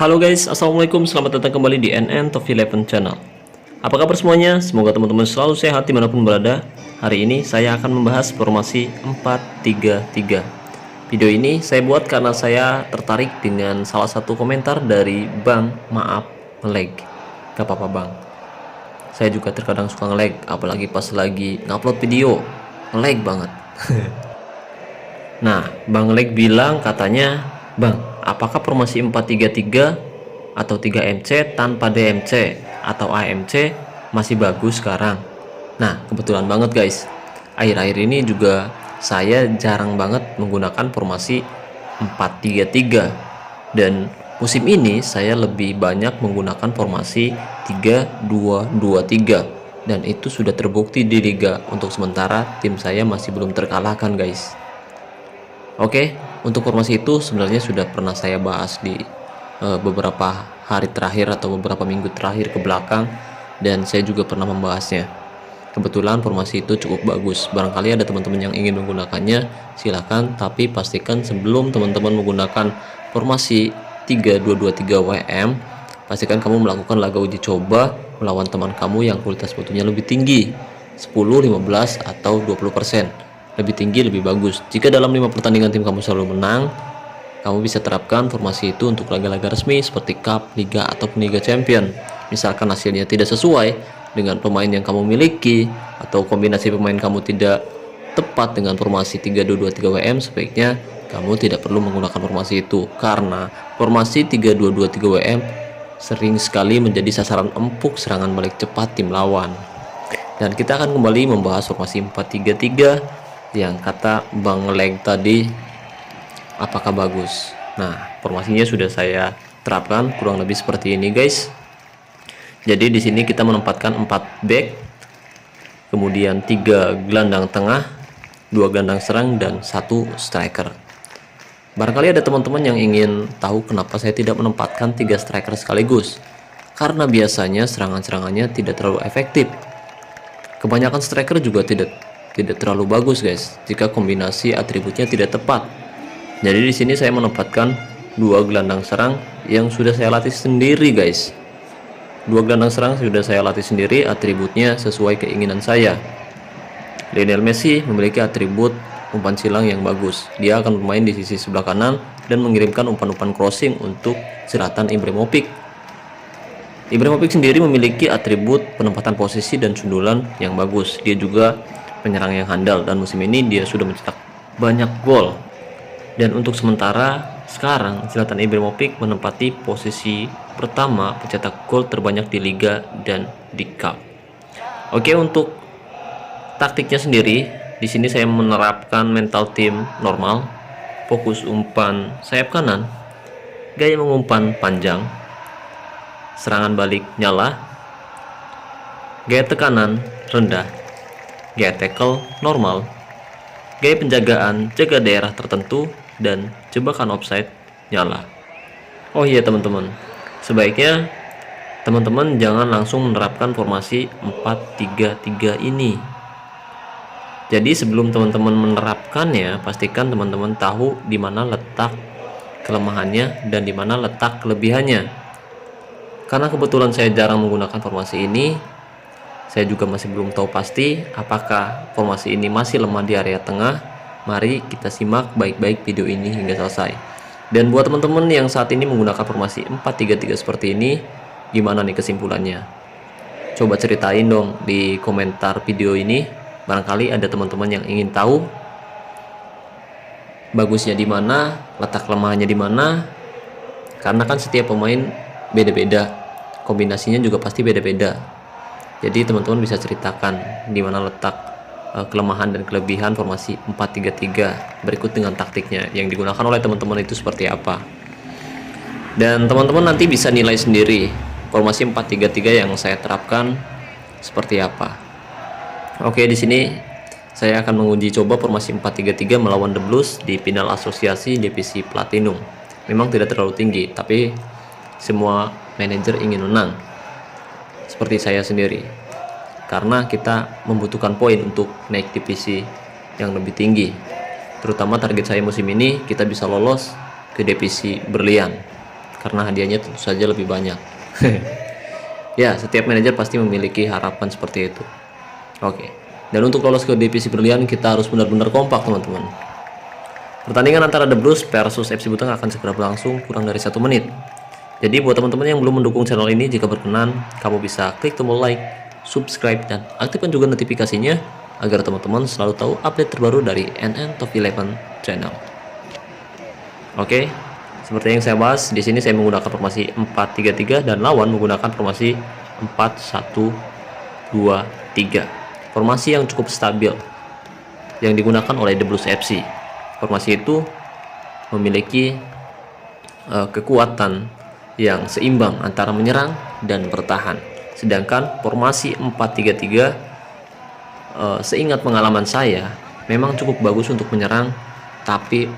Halo guys, assalamualaikum, selamat datang kembali di NN Top 11 Channel. Apa kabar semuanya? Semoga teman-teman selalu sehat dimanapun berada. Hari ini saya akan membahas formasi 4-3-3. Video ini saya buat karena saya tertarik dengan salah satu komentar dari Bang Maaf Ngelag. Gak apa-apa bang, saya juga terkadang suka ngelag, apalagi pas lagi ngupload video, ngelag banget. Nah, Bang Leg bilang katanya, Bang, apakah formasi 4-3-3 atau 3MC tanpa DMC atau AMC masih bagus sekarang? Nah, kebetulan banget guys, akhir-akhir ini juga saya jarang banget menggunakan formasi 4-3-3, dan musim ini saya lebih banyak menggunakan formasi 3-2-2-3, dan itu sudah terbukti di liga. Untuk sementara tim saya masih belum terkalahkan guys. Oke, untuk formasi itu sebenarnya sudah pernah saya bahas di beberapa hari terakhir atau beberapa minggu terakhir ke belakang, dan saya juga pernah membahasnya. Kebetulan formasi itu cukup bagus. Barangkali ada teman-teman yang ingin menggunakannya, silahkan, tapi pastikan sebelum teman-teman menggunakan formasi 3-2-2-3 WM, pastikan kamu melakukan laga uji coba melawan teman kamu yang kualitas fotonya lebih tinggi, 10, 15, atau 20%. Lebih tinggi lebih bagus. Jika dalam 5 pertandingan tim kamu selalu menang, kamu bisa terapkan formasi itu untuk laga-laga resmi seperti Cup, Liga, ataupun Liga Champion. Misalkan hasilnya tidak sesuai dengan pemain yang kamu miliki, atau kombinasi pemain kamu tidak tepat dengan formasi 3-2-2-3 WM, sebaiknya kamu tidak perlu menggunakan formasi itu, karena formasi 3-2-2-3 WM sering sekali menjadi sasaran empuk serangan balik cepat tim lawan. Dan kita akan kembali membahas formasi 4-3-3 yang kata Bang Leg tadi, apakah bagus. Nah, formasinya sudah saya terapkan kurang lebih seperti ini guys. Jadi di sini kita menempatkan 4 back, kemudian 3 gelandang tengah, 2 gelandang serang, dan 1 striker. Barangkali ada teman-teman yang ingin tahu kenapa saya tidak menempatkan 3 striker sekaligus. Karena biasanya serangan-serangannya tidak terlalu efektif. Kebanyakan striker juga tidak terlalu bagus guys jika kombinasi atributnya tidak tepat. Jadi di sini saya menempatkan 2 gelandang serang yang sudah saya latih sendiri guys. 2 gelandang serang sudah saya latih sendiri, atributnya sesuai keinginan saya. Lionel Messi memiliki atribut umpan silang yang bagus. Dia akan bermain di sisi sebelah kanan dan mengirimkan umpan-umpan crossing untuk Zlatan Ibrahimovic. Ibrahimovic sendiri memiliki atribut penempatan posisi dan sundulan yang bagus. Dia juga penyerang yang handal, dan musim ini dia sudah mencetak banyak gol. Dan untuk sementara sekarang Zlatan Ibrahimovic menempati posisi pertama pencetak gol terbanyak di liga dan di cup. Oke, untuk taktiknya sendiri di sini saya menerapkan mental tim normal, fokus umpan sayap kanan, gaya mengumpan panjang, serangan balik nyala, gaya tekanan rendah, gaya tackle normal, gaya penjagaan jaga daerah tertentu, dan jebakan offside nyala. Oh iya teman-teman, sebaiknya teman-teman jangan langsung menerapkan formasi 4-3-3 ini. Jadi sebelum teman-teman menerapkannya, pastikan teman-teman tahu di mana letak kelemahannya dan di mana letak kelebihannya. Karena kebetulan saya jarang menggunakan formasi ini, saya juga masih belum tahu pasti apakah formasi ini masih lemah di area tengah. Mari kita simak baik-baik video ini hingga selesai. Dan buat teman-teman yang saat ini menggunakan formasi 4-3-3 seperti ini, gimana nih kesimpulannya? Coba ceritain dong di komentar video ini. Barangkali ada teman-teman yang ingin tahu bagusnya di mana, letak lemahnya di mana. Karena kan setiap pemain beda-beda, kombinasinya juga pasti beda-beda. Jadi teman-teman bisa ceritakan di mana letak kelemahan dan kelebihan formasi 4-3-3 berikut dengan taktiknya yang digunakan oleh teman-teman itu seperti apa. Dan teman-teman nanti bisa nilai sendiri formasi 4-3-3 yang saya terapkan seperti apa. Oke, di sini saya akan menguji coba formasi 4-3-3 melawan The Blues di final asosiasi divisi Platinum. Memang tidak terlalu tinggi, tapi semua manajer ingin menang. Seperti saya sendiri. Karena kita membutuhkan poin untuk naik divisi yang lebih tinggi. Terutama target saya musim ini kita bisa lolos ke divisi berlian. karena hadiahnya tentu saja lebih banyak. Ya, setiap manajer pasti memiliki harapan seperti itu. Oke. Dan untuk lolos ke divisi berlian kita harus benar-benar kompak, teman-teman. Pertandingan antara The Blues versus FC Buteng akan segera berlangsung kurang dari 1 menit. Jadi buat teman-teman yang belum mendukung channel ini, jika berkenan kamu bisa klik tombol like, subscribe, dan aktifkan juga notifikasinya agar teman-teman selalu tahu update terbaru dari NN Top 11 channel. Oke, seperti yang saya bahas, di sini saya menggunakan formasi 4-3-3 dan lawan menggunakan formasi 4-1-2-3. Formasi yang cukup stabil yang digunakan oleh The Blues FC. Formasi itu memiliki kekuatan yang seimbang antara menyerang dan bertahan. Sedangkan formasi 4-3-3 seingat pengalaman saya memang cukup bagus untuk menyerang, tapi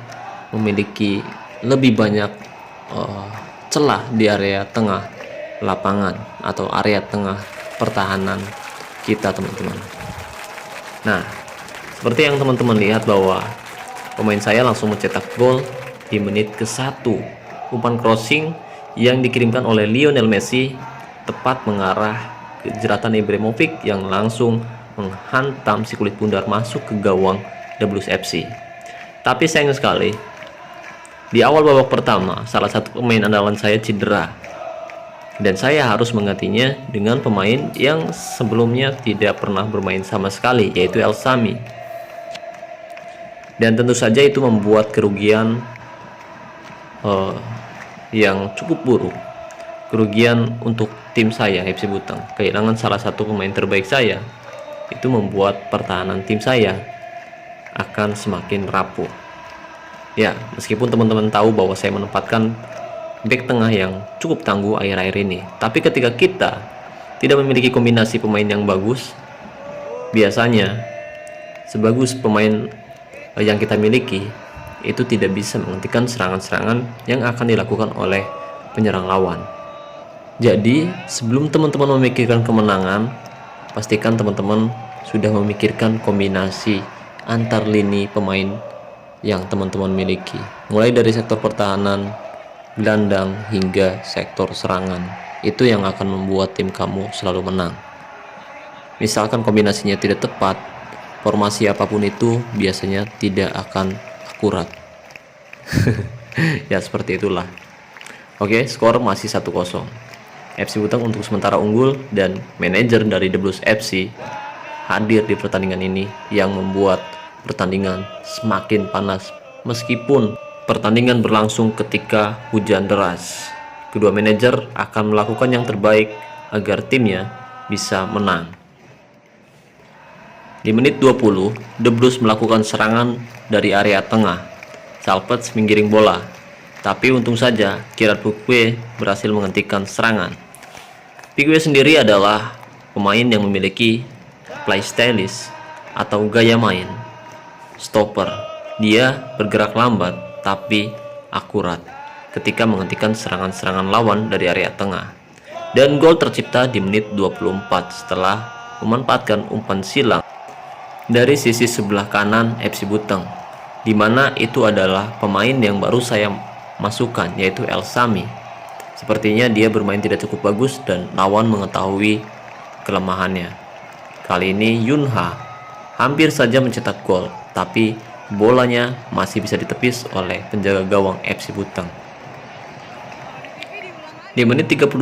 memiliki lebih banyak celah di area tengah lapangan atau area tengah pertahanan kita, teman-teman. Nah, seperti yang teman-teman lihat bahwa pemain saya langsung mencetak gol di menit ke-1. Umpan crossing yang dikirimkan oleh Lionel Messi tepat mengarah ke jeratan Ibrahimovic yang langsung menghantam si kulit bundar masuk ke gawang The Blues FC. Tapi sayang sekali, di awal babak pertama salah satu pemain andalan saya cedera, dan saya harus menggantinya dengan pemain yang sebelumnya tidak pernah bermain sama sekali, yaitu El Sami. Dan tentu saja itu membuat kerugian yang cukup buruk. Kerugian untuk tim saya, FC Buteng. Kehilangan salah satu pemain terbaik saya, itu membuat pertahanan tim saya akan semakin rapuh. Ya, meskipun teman-teman tahu bahwa saya menempatkan back tengah yang cukup tangguh akhir-akhir ini, tapi ketika kita tidak memiliki kombinasi pemain yang bagus, biasanya sebagus pemain yang kita miliki itu tidak bisa menghentikan serangan-serangan yang akan dilakukan oleh penyerang lawan. Jadi sebelum teman-teman memikirkan kemenangan, pastikan teman-teman sudah memikirkan kombinasi antar lini pemain yang teman-teman miliki, mulai dari sektor pertahanan, gelandang, hingga sektor serangan. Itu yang akan membuat tim kamu selalu menang. Misalkan kombinasinya tidak tepat, formasi apapun itu biasanya tidak akan akurat. Ya, seperti itulah. Oke, skor masih 1-0. FC Buteng untuk sementara unggul, dan manajer dari The Blues FC hadir di pertandingan ini yang membuat pertandingan semakin panas meskipun pertandingan berlangsung ketika hujan deras. Kedua manajer akan melakukan yang terbaik agar timnya bisa menang. Di menit 20, The Blues melakukan serangan dari area tengah. Salpets menggiring bola, tapi untung saja Gerard Pique berhasil menghentikan serangan. Pique sendiri adalah pemain yang memiliki play stylish atau gaya main stopper. Dia bergerak lambat tapi akurat ketika menghentikan serangan-serangan lawan dari area tengah. Dan gol tercipta di menit 24 setelah memanfaatkan umpan silang dari sisi sebelah kanan FC Buteng, di mana itu adalah pemain yang baru saya masukkan, yaitu El Sami. Sepertinya dia bermain tidak cukup bagus dan lawan mengetahui kelemahannya. Kali ini Yunha hampir saja mencetak gol, tapi bolanya masih bisa ditepis oleh penjaga gawang FC Buteng. Di menit 38,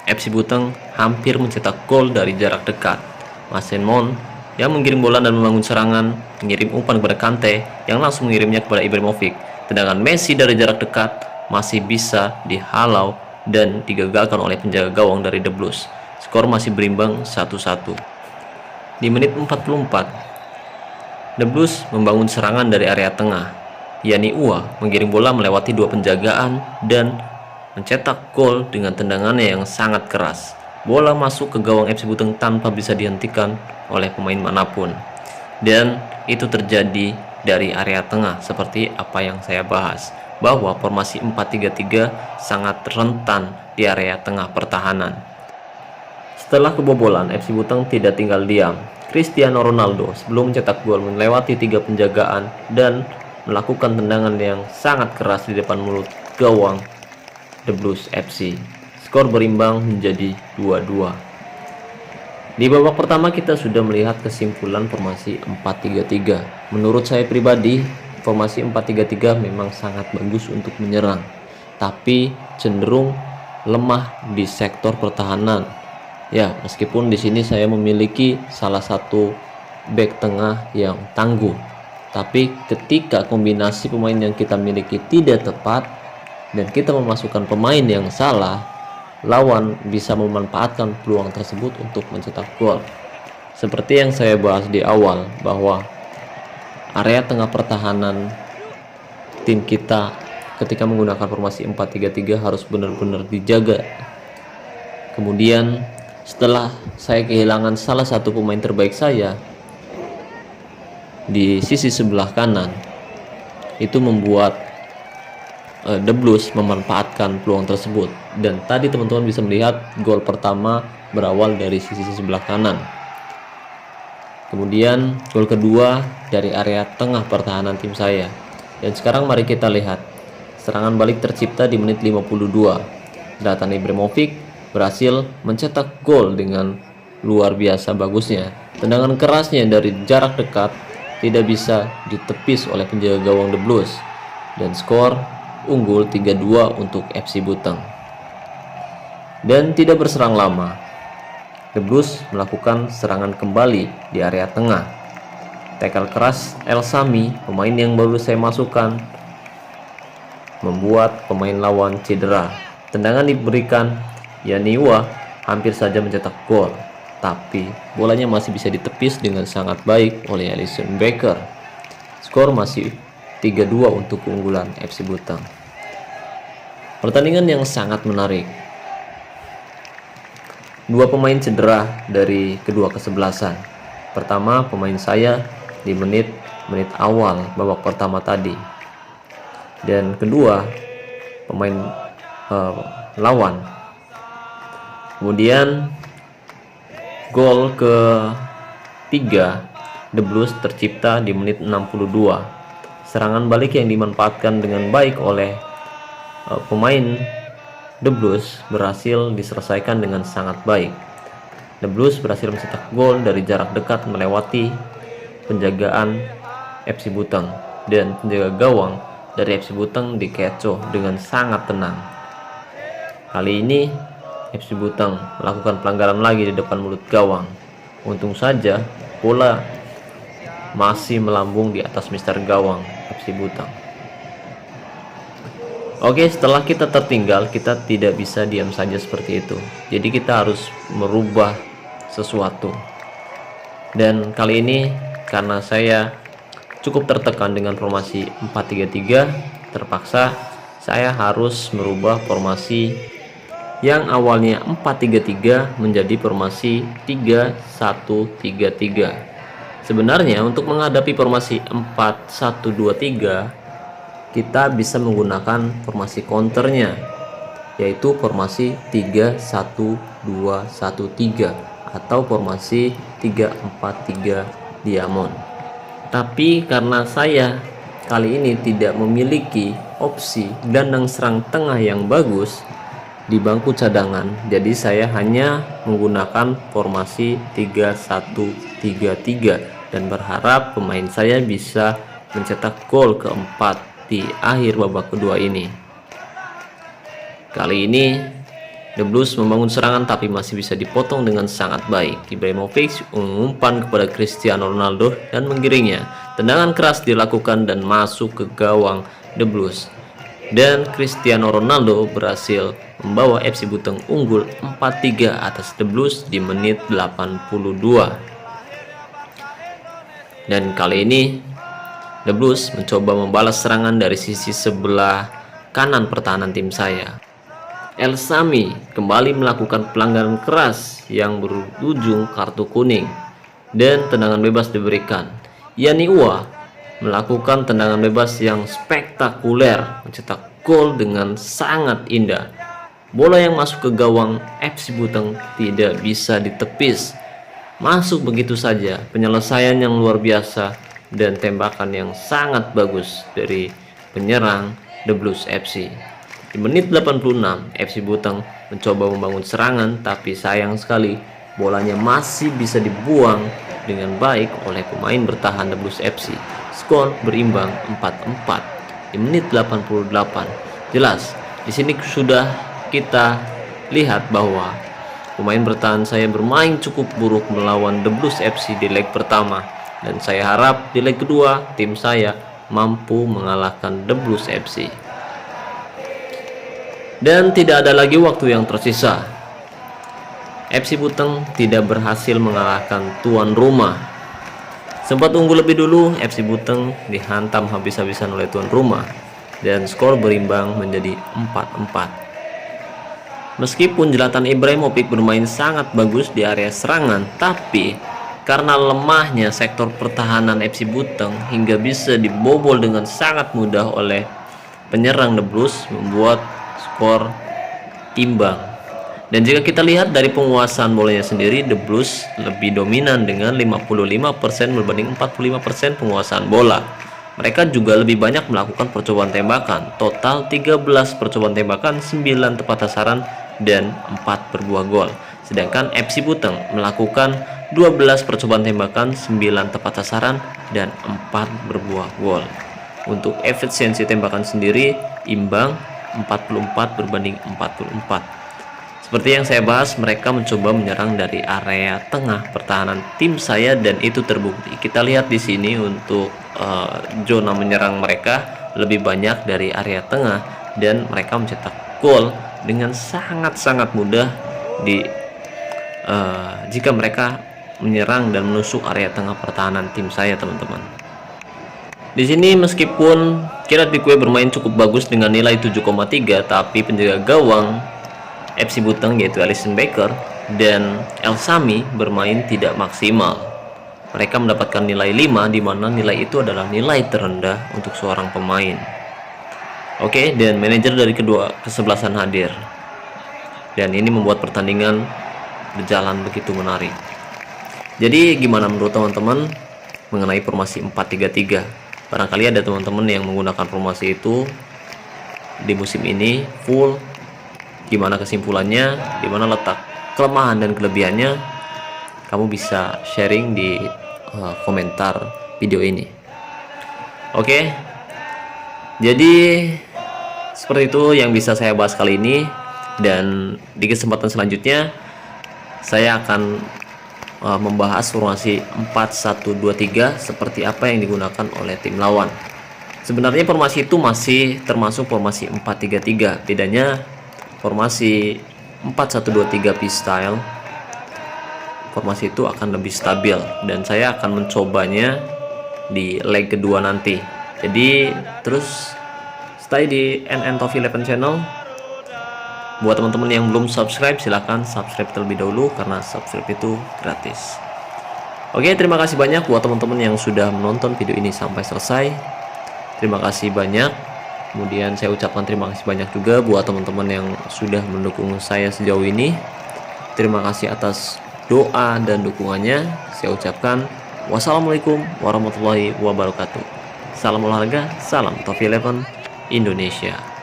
FC Buteng hampir mencetak gol dari jarak dekat. Mason Mount yang mengirim bola dan membangun serangan, mengirim umpan kepada Kante yang langsung mengirimnya kepada Ibrahimovic. Sedangkan Messi dari jarak dekat masih bisa dihalau dan digagalkan oleh penjaga gawang dari The Blues. Skor masih berimbang 1-1. Di menit 44, The Blues membangun serangan dari area tengah. Yani Ua mengirim bola melewati dua penjagaan dan mencetak gol dengan tendangannya yang sangat keras. Bola masuk ke gawang FC Buteng tanpa bisa dihentikan oleh pemain manapun. Dan itu terjadi dari area tengah seperti apa yang saya bahas, bahwa formasi 4-3-3 sangat rentan di area tengah pertahanan. Setelah kebobolan, FC Buteng tidak tinggal diam. Cristiano Ronaldo sebelum mencetak gol melewati 3 penjagaan dan melakukan tendangan yang sangat keras di depan mulut gawang The Blues FC. Skor berimbang menjadi 2-2. Di babak pertama kita sudah melihat kesimpulan formasi 4-3-3. Menurut saya pribadi, formasi 4-3-3 memang sangat bagus untuk menyerang, tapi cenderung lemah di sektor pertahanan. Ya, meskipun di sini saya memiliki salah satu back tengah yang tangguh, tapi ketika kombinasi pemain yang kita miliki tidak tepat dan kita memasukkan pemain yang salah, lawan bisa memanfaatkan peluang tersebut untuk mencetak gol. Seperti yang saya bahas di awal, bahwa area tengah pertahanan tim kita ketika menggunakan formasi 4-3-3 harus benar-benar dijaga. Kemudian setelah saya kehilangan salah satu pemain terbaik saya di sisi sebelah kanan, itu membuat The Blues memanfaatkan peluang tersebut. Dan tadi teman-teman bisa melihat gol pertama berawal dari sisi sebelah kanan. Kemudian gol kedua dari area tengah pertahanan tim saya. Dan sekarang mari kita lihat serangan balik tercipta di menit 52. Zlatan Ibrahimovic berhasil mencetak gol dengan luar biasa bagusnya. Tendangan kerasnya dari jarak dekat tidak bisa ditepis oleh penjaga gawang The Blues, dan skor unggul 3-2 untuk FC Buteng. Dan tidak berserang lama, The Blues melakukan serangan kembali di area tengah. Tackle keras El Sami, pemain yang baru saya masukkan, membuat pemain lawan cedera. Tendangan diberikan, Yaniwa hampir saja mencetak gol, tapi bolanya masih bisa ditepis dengan sangat baik oleh Alisson Becker. Skor masih 3-2 untuk keunggulan FC Buteng. Pertandingan yang sangat menarik. Dua pemain cedera dari kedua kesebelasan. Pertama pemain saya di menit awal babak pertama tadi, dan kedua pemain lawan. Kemudian gol ketiga The Blues tercipta di menit 62. Serangan balik yang dimanfaatkan dengan baik oleh pemain The Blues berhasil diselesaikan dengan sangat baik. The Blues berhasil mencetak gol dari jarak dekat melewati penjagaan FC Buteng, dan penjaga gawang dari FC Buteng dikecoh dengan sangat tenang. Kali ini FC Buteng melakukan pelanggaran lagi di depan mulut gawang. Untung saja bola masih melambung di atas mister gawang FC Buteng. Oke, setelah kita tertinggal, kita tidak bisa diam saja seperti itu. Jadi kita harus merubah sesuatu. Dan kali ini karena saya cukup tertekan dengan formasi 4-3-3, terpaksa saya harus merubah formasi yang awalnya 4-3-3 menjadi formasi 3-1-3-3. Sebenarnya untuk menghadapi formasi 4-1-2-3 kita bisa menggunakan formasi counternya, yaitu formasi 3-1-2-1-3 atau formasi 3-4-3 diamond. Tapi karena saya kali ini tidak memiliki opsi gelandang serang tengah yang bagus di bangku cadangan, jadi saya hanya menggunakan formasi 3-1-3-3 dan berharap pemain saya bisa mencetak gol keempat di akhir babak kedua ini. Kali ini The Blues membangun serangan tapi masih bisa dipotong dengan sangat baik. Ibrahimovic mengumpan kepada Cristiano Ronaldo dan menggiringnya. Tendangan keras dilakukan dan masuk ke gawang The Blues, dan Cristiano Ronaldo berhasil membawa FC Buteng unggul 4-3 atas The Blues di menit 82. Dan kali ini The Blues mencoba membalas serangan dari sisi sebelah kanan pertahanan tim saya. El Sami kembali melakukan pelanggaran keras yang berujung kartu kuning, dan tendangan bebas diberikan. Yaniwa melakukan tendangan bebas yang spektakuler, mencetak gol dengan sangat indah. Bola yang masuk ke gawang FC Buteng tidak bisa ditepis, masuk begitu saja. Penyelesaian yang luar biasa dan tembakan yang sangat bagus dari penyerang The Blues FC. Di menit 86, FC Buteng mencoba membangun serangan, tapi sayang sekali bolanya masih bisa dibuang dengan baik oleh pemain bertahan The Blues FC. Skor berimbang 4-4 di menit 88. Jelas, di sini sudah kita lihat bahwa pemain bertahan saya bermain cukup buruk melawan The Blues FC di leg pertama, dan saya harap di leg kedua tim saya mampu mengalahkan The Blues FC. Dan tidak ada lagi waktu yang tersisa. FC Buteng tidak berhasil mengalahkan tuan rumah. Sempat unggul lebih dulu, FC Buteng dihantam habis-habisan oleh tuan rumah dan skor berimbang menjadi 4-4. Meskipun Zlatan Ibrahimovic bermain sangat bagus di area serangan, tapi karena lemahnya sektor pertahanan FC Buteng hingga bisa dibobol dengan sangat mudah oleh penyerang The Blues, membuat skor imbang. Dan jika kita lihat dari penguasaan bolanya sendiri, The Blues lebih dominan dengan 55% berbanding 45% penguasaan bola. Mereka juga lebih banyak melakukan percobaan tembakan, total 13 percobaan tembakan, 9 tepat sasaran dan 4 berbuah gol. Sedangkan FC Buteng melakukan 12 percobaan tembakan, 9 tepat sasaran dan 4 berbuah gol. Untuk efisiensi tembakan sendiri imbang 44 berbanding 44. Seperti yang saya bahas, mereka mencoba menyerang dari area tengah pertahanan tim saya dan itu terbukti. Kita lihat di sini untuk zona menyerang mereka lebih banyak dari area tengah dan mereka mencetak gol dengan sangat-sangat mudah jika mereka menyerang dan menusuk area tengah pertahanan tim saya, teman-teman. Di sini meskipun Kieran Trippier bermain cukup bagus dengan nilai 7,3, tapi penjaga gawang FC Buteng yaitu Alisson Becker dan El Sami bermain tidak maksimal. Mereka mendapatkan nilai 5, di mana nilai itu adalah nilai terendah untuk seorang pemain. Oke, dan manajer dari kedua kesebelasan hadir. Dan ini membuat pertandingan berjalan begitu menarik. Jadi gimana menurut teman-teman mengenai formasi 4-3-3? Barangkali ada teman-teman yang menggunakan formasi itu di musim ini full. Gimana kesimpulannya, dimana letak kelemahan dan kelebihannya, kamu bisa sharing di komentar video ini. Oke, jadi seperti itu yang bisa saya bahas kali ini, dan di kesempatan selanjutnya saya akan membahas formasi 4-1-2-3 seperti apa yang digunakan oleh tim lawan. Sebenarnya formasi itu masih termasuk formasi 4-3-3, bedanya formasi 4-1-2-3 P-Style, formasi itu akan lebih stabil dan saya akan mencobanya di leg kedua nanti. Jadi terus stay di NN Tofi 11 channel. Buat teman-teman yang belum subscribe, silahkan subscribe terlebih dahulu karena subscribe itu gratis. Oke, terima kasih banyak buat teman-teman yang sudah menonton video ini sampai selesai. Terima kasih banyak. Kemudian saya ucapkan terima kasih banyak juga buat teman-teman yang sudah mendukung saya sejauh ini. Terima kasih atas doa dan dukungannya. Saya ucapkan wassalamualaikum warahmatullahi wabarakatuh. Salam olahraga, salam Tofi 11 Indonesia.